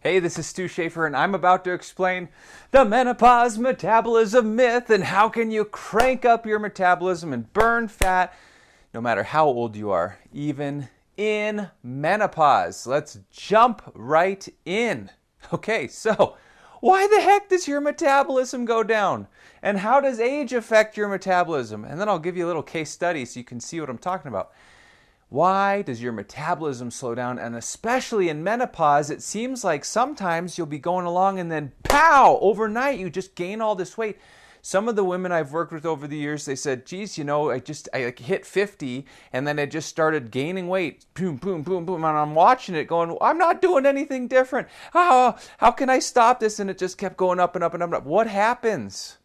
Hey, this is Stu Schaefer, and I'm about to explain the menopause metabolism myth and how can you crank up your metabolism and burn fat no matter how old you are, even in menopause. Let's jump right in. Okay, so why the heck does your metabolism go down? And how does age affect your metabolism? And then I'll give you a little case study so you can see what I'm talking about. Why does your metabolism slow down? And especially in menopause, it seems like sometimes you'll be going along and then pow, overnight you just gain all this weight. Some of the women I've worked with over the years, they said, geez, I hit 50 and then I just started gaining weight. Boom, boom, boom, boom. And I'm watching it going, I'm not doing anything different. How can I stop this? And it just kept going up and up and up and up. What happens?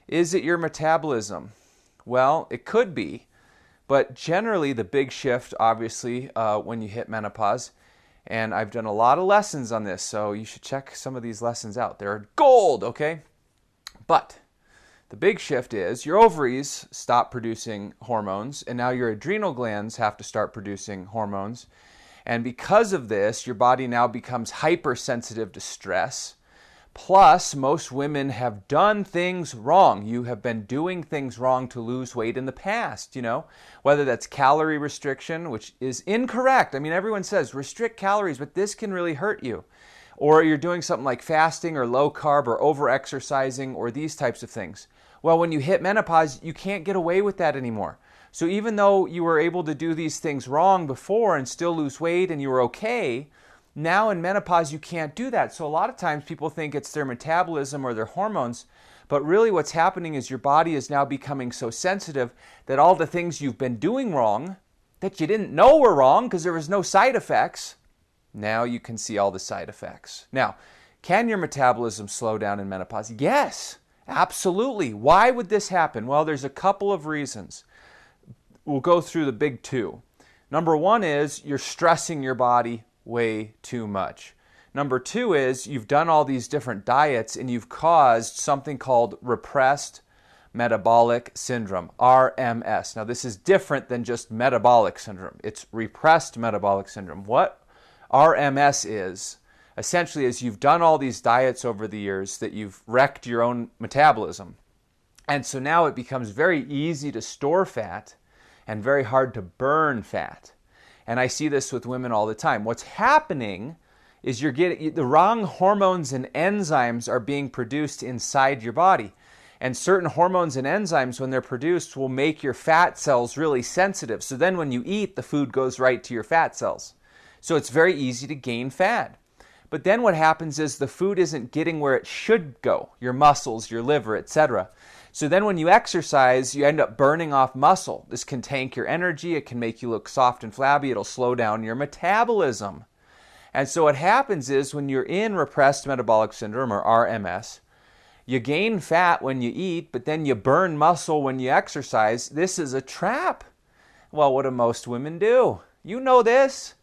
Is it your metabolism? Well, it could be. But generally, the big shift, obviously, when you hit menopause, and I've done a lot of lessons on this, so you should check some of these lessons out. They're gold, okay? But the big shift is your ovaries stop producing hormones, and now your adrenal glands have to start producing hormones. And because of this, your body now becomes hypersensitive to stress. Plus, most women have done things wrong. You have been doing things wrong to lose weight in the past, whether that's calorie restriction, which is incorrect. I mean, everyone says restrict calories, but this can really hurt you. Or you're doing something like fasting or low carb or over-exercising or these types of things. Well, when you hit menopause, you can't get away with that anymore. So even though you were able to do these things wrong before and still lose weight and you were okay, now in menopause, you can't do that. So a lot of times people think it's their metabolism or their hormones, but really what's happening is your body is now becoming so sensitive that all the things you've been doing wrong, that you didn't know were wrong because there was no side effects, now you can see all the side effects. Now, can your metabolism slow down in menopause? Yes, absolutely. Why would this happen? Well, there's a couple of reasons. We'll go through the big two. Number one is you're stressing your body way too much. Number two is you've done all these different diets and you've caused something called repressed metabolic syndrome, RMS. Now this is different than just metabolic syndrome. It's repressed metabolic syndrome. What RMS is, essentially, is you've done all these diets over the years that you've wrecked your own metabolism. And so now it becomes very easy to store fat and very hard to burn fat. And I see this with women all the time. What's happening is you're getting the wrong hormones and enzymes are being produced inside your body. And certain hormones and enzymes, when they're produced, will make your fat cells really sensitive. So then when you eat, the food goes right to your fat cells. So it's very easy to gain fat. But then what happens is the food isn't getting where it should go, your muscles, your liver, etc. So then when you exercise, you end up burning off muscle. This can tank your energy. It can make you look soft and flabby. It'll slow down your metabolism. And so what happens is when you're in repressed metabolic syndrome, or RMS, you gain fat when you eat, but then you burn muscle when you exercise. This is a trap. Well, what do most women do? You know this.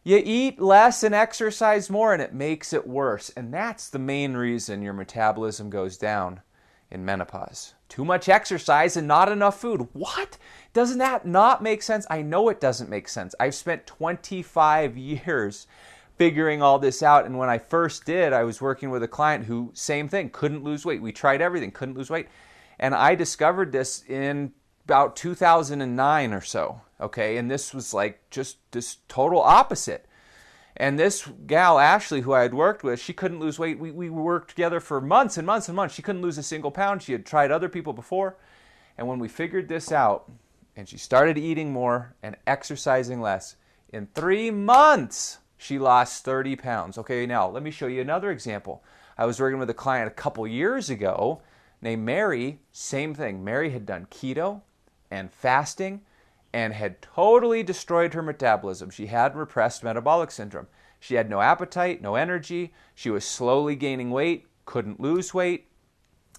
You eat less and exercise more, and it makes it worse. And that's the main reason your metabolism goes down in menopause. Too much exercise and not enough food. What? Doesn't that not make sense? I know it doesn't make sense. I've spent 25 years figuring all this out. And when I first did, I was working with a client who, same thing, couldn't lose weight. We tried everything, couldn't lose weight. And I discovered this in about 2009 or so. Okay, and this was like just this total opposite. And this gal, Ashley, who I had worked with, she couldn't lose weight. We worked together for months and months and months. She couldn't lose a single pound. She had tried other people before. And when we figured this out, and she started eating more and exercising less, in 3 months, she lost 30 pounds. Okay, now let me show you another example. I was working with a client a couple years ago named Mary. Same thing. Mary had done keto and fasting and had totally destroyed her metabolism. She had repressed metabolic syndrome. She had no appetite, no energy. She was slowly gaining weight, couldn't lose weight.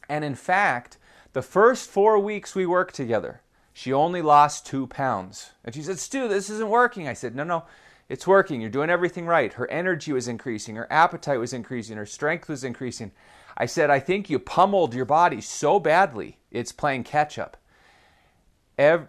And in fact, the first 4 weeks we worked together, she only lost 2 pounds. And she said, Stu, this isn't working. I said, no, it's working. You're doing everything right. Her energy was increasing. Her appetite was increasing. Her strength was increasing. I said, I think you pummeled your body so badly, it's playing catch up.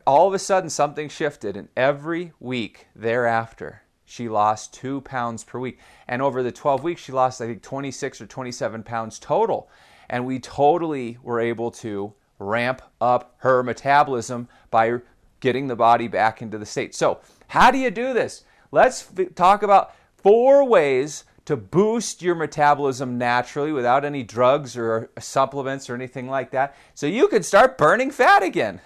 All of a sudden, something shifted, and every week thereafter, she lost 2 pounds per week. And over the 12 weeks, she lost, I think, 26 or 27 pounds total. And we totally were able to ramp up her metabolism by getting the body back into the state. So how do you do this? Let's talk about 4 ways to boost your metabolism naturally without any drugs or supplements or anything like that, so you can start burning fat again.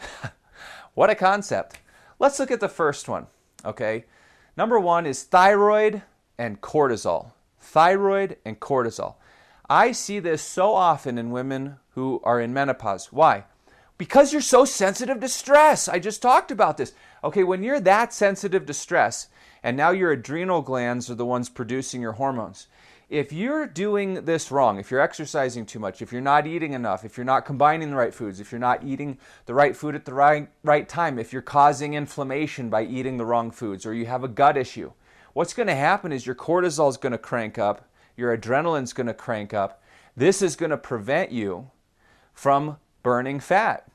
What a concept. Let's look at the first one, okay? Number 1 is thyroid and cortisol. Thyroid and cortisol. I see this so often in women who are in menopause. Why? Because you're so sensitive to stress. I just talked about this. Okay, when you're that sensitive to stress, and now your adrenal glands are the ones producing your hormones. If you're doing this wrong, if you're exercising too much, if you're not eating enough, if you're not combining the right foods, if you're not eating the right food at the right time, if you're causing inflammation by eating the wrong foods, or you have a gut issue, what's going to happen is your cortisol is going to crank up, your adrenaline's going to crank up. This is going to prevent you from burning fat.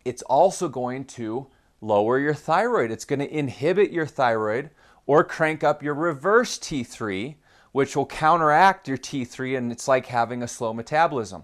It's also going to lower your thyroid. It's going to inhibit your thyroid or crank up your reverse T3, which will counteract your T3, and it's like having a slow metabolism.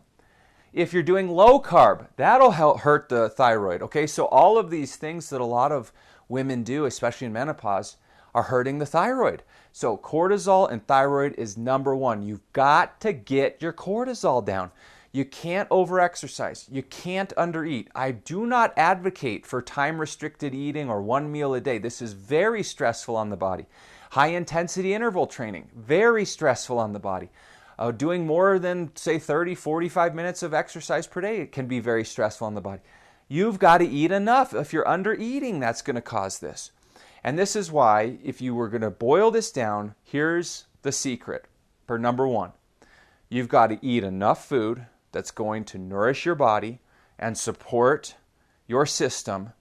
If you're doing low carb, that'll help hurt the thyroid. Okay, so all of these things that a lot of women do, especially in menopause, are hurting the thyroid. So cortisol and thyroid is number 1. You've got to get your cortisol down. You can't overexercise. You can't undereat. I do not advocate for time-restricted eating or 1 meal a day. This is very stressful on the body. High-intensity interval training, very stressful on the body. Doing more than, say, 30, 45 minutes of exercise per day, it can be very stressful on the body. You've got to eat enough. If you're under-eating, that's going to cause this. And this is why, if you were going to boil this down, here's the secret for number 1. You've got to eat enough food that's going to nourish your body and support your system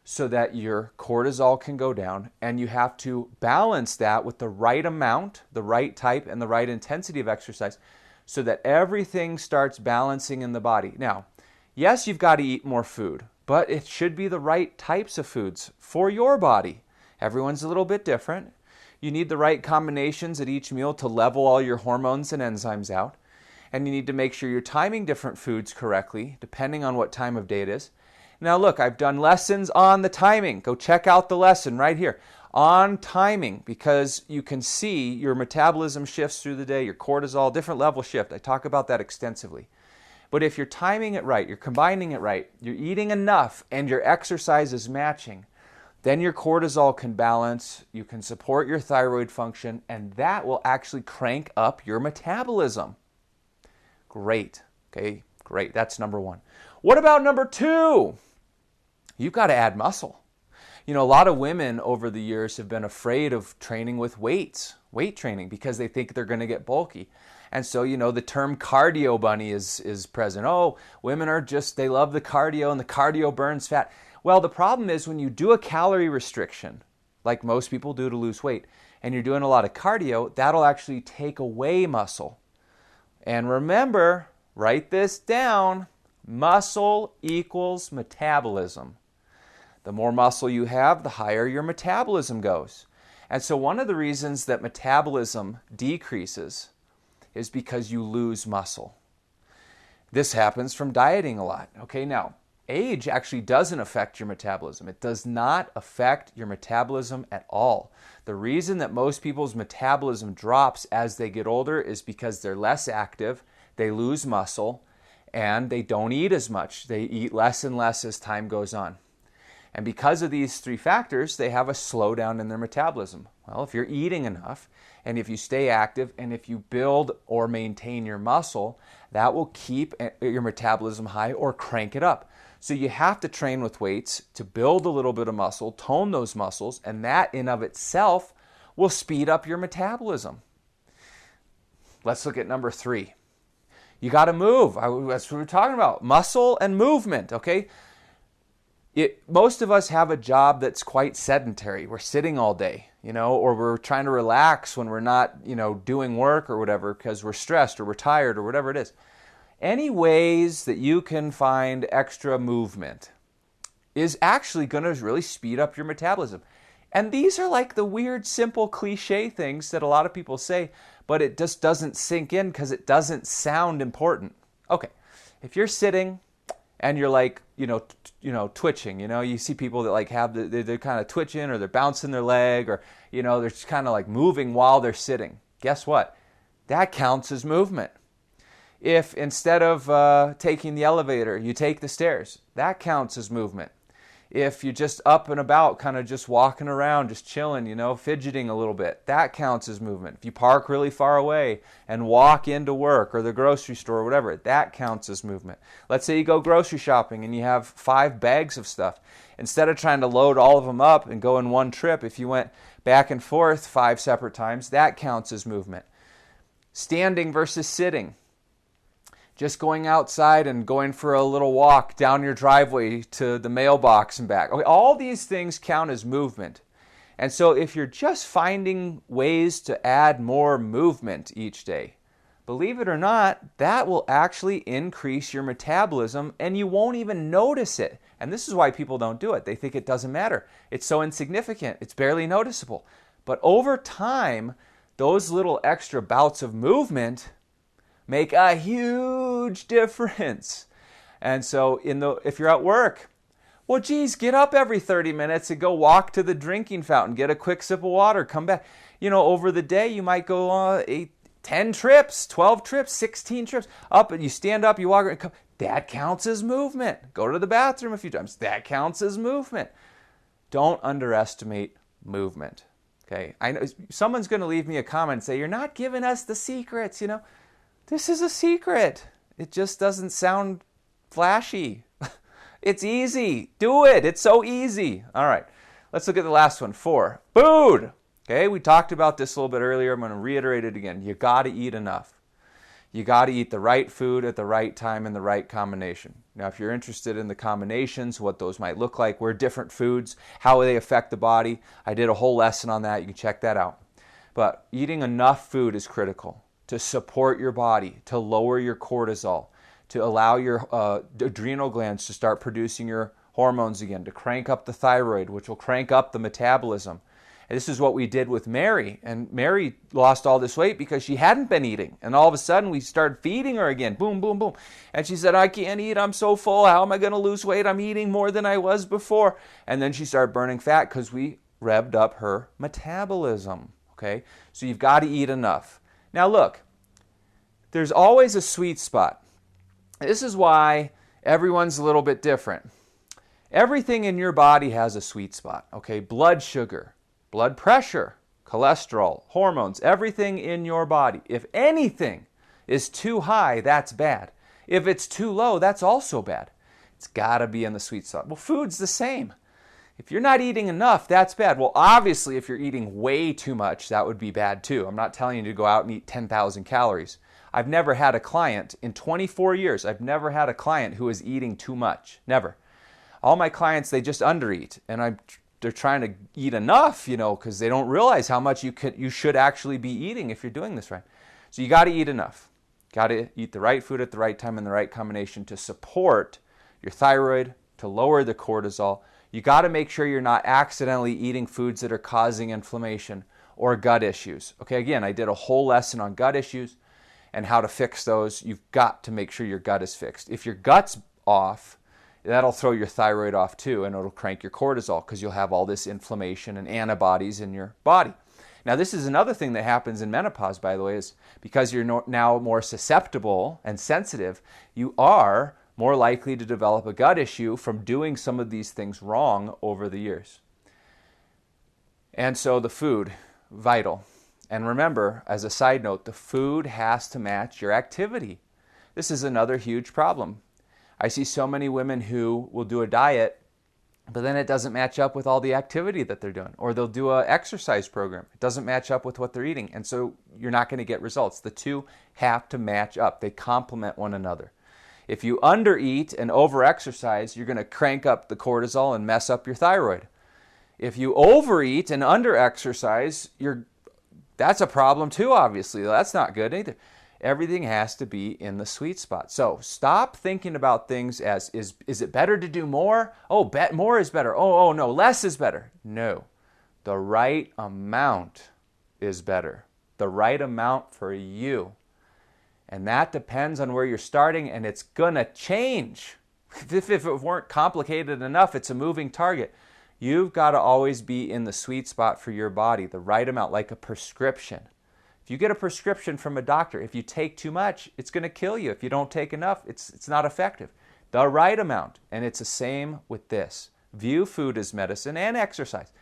so that your cortisol can go down, and you have to balance that with the right amount, the right type, and the right intensity of exercise so that everything starts balancing in the body. Now, yes, you've got to eat more food, but it should be the right types of foods for your body. Everyone's a little bit different. You need the right combinations at each meal to level all your hormones and enzymes out. And you need to make sure you're timing different foods correctly, depending on what time of day it is. Now look, I've done lessons on the timing. Go check out the lesson right here on timing, because you can see your metabolism shifts through the day, your cortisol, different level shift. I talk about that extensively. But if you're timing it right, you're combining it right, you're eating enough, and your exercise is matching, then your cortisol can balance, you can support your thyroid function, and that will actually crank up your metabolism. Great. Okay, great. That's number 1. What about number 2? You've got to add muscle. You know, a lot of women over the years have been afraid of training with weight training, because they think they're going to get bulky. And so, you know, the term cardio bunny is present. Oh, women are just, they love the cardio, and the cardio burns fat. Well, the problem is when you do a calorie restriction, like most people do to lose weight, and you're doing a lot of cardio, that'll actually take away muscle. And remember, write this down, muscle equals metabolism. The more muscle you have, the higher your metabolism goes. And so one of the reasons that metabolism decreases is because you lose muscle. This happens from dieting a lot. Okay, now, age actually doesn't affect your metabolism. It does not affect your metabolism at all. The reason that most people's metabolism drops as they get older is because they're less active, they lose muscle, and they don't eat as much. They eat less and less as time goes on. And because of these 3 factors, they have a slowdown in their metabolism. Well, if you're eating enough, and if you stay active, and if you build or maintain your muscle, that will keep your metabolism high or crank it up. So you have to train with weights to build a little bit of muscle, tone those muscles, and that in of itself will speed up your metabolism. Let's look at number 3. You got to move. That's what we're talking about. Muscle and movement, okay? Most of us have a job that's quite sedentary. We're sitting all day, you know, or we're trying to relax when we're not, you know, doing work or whatever because we're stressed or we're tired or whatever it is. Any ways that you can find extra movement is actually going to really speed up your metabolism. And these are like the weird, simple, cliche things that a lot of people say, but it just doesn't sink in because it doesn't sound important. Okay, if you're sitting and you're like, twitching, you see people that like they're kind of twitching or they're bouncing their leg or, they're just kind of like moving while they're sitting. Guess what? That counts as movement. If instead of taking the elevator, you take the stairs, that counts as movement. If you're just up and about, kind of just walking around, just chilling, fidgeting a little bit, that counts as movement. If you park really far away and walk into work or the grocery store or whatever, that counts as movement. Let's say you go grocery shopping and you have 5 bags of stuff. Instead of trying to load all of them up and go in one trip, if you went back and forth 5 separate times, that counts as movement. Standing versus sitting. Just going outside and going for a little walk down your driveway to the mailbox and back. Okay, all these things count as movement. And so if you're just finding ways to add more movement each day, believe it or not, that will actually increase your metabolism and you won't even notice it. And this is why people don't do it. They think it doesn't matter. It's so insignificant. It's barely noticeable. But over time, those little extra bouts of movement make a huge difference. And so if you're at work, well, geez, get up every 30 minutes and go walk to the drinking fountain, get a quick sip of water, come back. Over the day, you might go 10 trips, 12 trips, 16 trips, up and you stand up, you walk around, that counts as movement. Go to the bathroom a few times, that counts as movement. Don't underestimate movement. Okay, I know someone's going to leave me a comment and say, you're not giving us the secrets, This is a secret. It just doesn't sound flashy. It's easy. Do it. It's so easy. All right. Let's look at the last one. 4. Food. Okay, we talked about this a little bit earlier. I'm going to reiterate it again. You got to eat enough. You got to eat the right food at the right time in the right combination. Now, if you're interested in the combinations, what those might look like, where different foods, how they affect the body, I did a whole lesson on that. You can check that out. But eating enough food is critical to support your body, to lower your cortisol, to allow your adrenal glands to start producing your hormones again, to crank up the thyroid, which will crank up the metabolism. And this is what we did with Mary. And Mary lost all this weight because she hadn't been eating. And all of a sudden, we started feeding her again. Boom, boom, boom. And she said, I can't eat. I'm so full. How am I going to lose weight? I'm eating more than I was before. And then she started burning fat because we revved up her metabolism. Okay? So you've got to eat enough. Now look, there's always a sweet spot. This is why everyone's a little bit different. Everything in your body has a sweet spot, okay? Blood sugar, blood pressure, cholesterol, hormones, everything in your body. If anything is too high, that's bad. If it's too low, that's also bad. It's got to be in the sweet spot. Well, food's the same. If you're not eating enough, that's bad. Well, obviously, if you're eating way too much, that would be bad too. I'm not telling you to go out and eat 10,000 calories. I've never had a client, in 24 years, I've never had a client who is eating too much. Never. All my clients, they just undereat. And they're trying to eat enough, because they don't realize how much you should actually be eating if you're doing this right. So you got to eat enough. Got to eat the right food at the right time in the right combination to support your thyroid, to lower the cortisol. You got to make sure you're not accidentally eating foods that are causing inflammation or gut issues. Okay, again, I did a whole lesson on gut issues and how to fix those. You've got to make sure your gut is fixed. If your gut's off, that'll throw your thyroid off too, and it'll crank your cortisol because you'll have all this inflammation and antibodies in your body. Now, this is another thing that happens in menopause, by the way, is because you're now more susceptible and sensitive, you are more likely to develop a gut issue from doing some of these things wrong over the years. And so the food, vital. And remember, as a side note, the food has to match your activity. This is another huge problem. I see so many women who will do a diet, but then it doesn't match up with all the activity that they're doing. Or they'll do an exercise program. It doesn't match up with what they're eating. And so you're not going to get results. The two have to match up. They complement one another. If you undereat and overexercise, you're going to crank up the cortisol and mess up your thyroid. If you overeat and underexercise, that's a problem too, obviously. That's not good either. Everything has to be in the sweet spot. So stop thinking about things as, is it better to do more? Oh, more is better. Oh, no, less is better. No. The right amount is better. The right amount for you. And that depends on where you're starting, and it's gonna change. If it weren't complicated enough, it's a moving target. You've got to always be in the sweet spot for your body, the right amount, like a prescription. If you get a prescription from a doctor, if you take too much, it's going to kill you. If you don't take enough, it's not effective. The right amount, and it's the same with this. View food as medicine and exercise.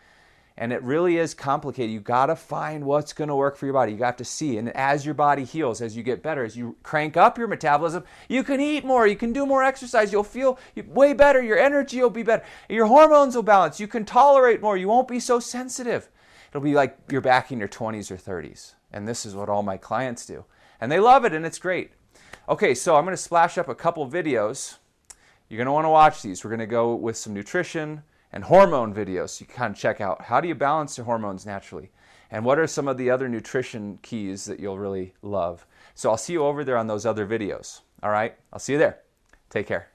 And it really is complicated. You got to find what's going to work for your body. You got to see. And as your body heals, as you get better, as you crank up your metabolism, you can eat more. You can do more exercise. You'll feel way better. Your energy will be better. Your hormones will balance. You can tolerate more. You won't be so sensitive. It'll be like you're back in your 20s or 30s. And this is what all my clients do. And they love it, and it's great. Okay, so I'm going to splash up a couple videos. You're going to want to watch these. We're going to go with some nutrition and hormone videos, so you can kind of check out how do you balance your hormones naturally, and what are some of the other nutrition keys that you'll really love. So I'll see you over there on those other videos. All right, I'll see you there. Take care.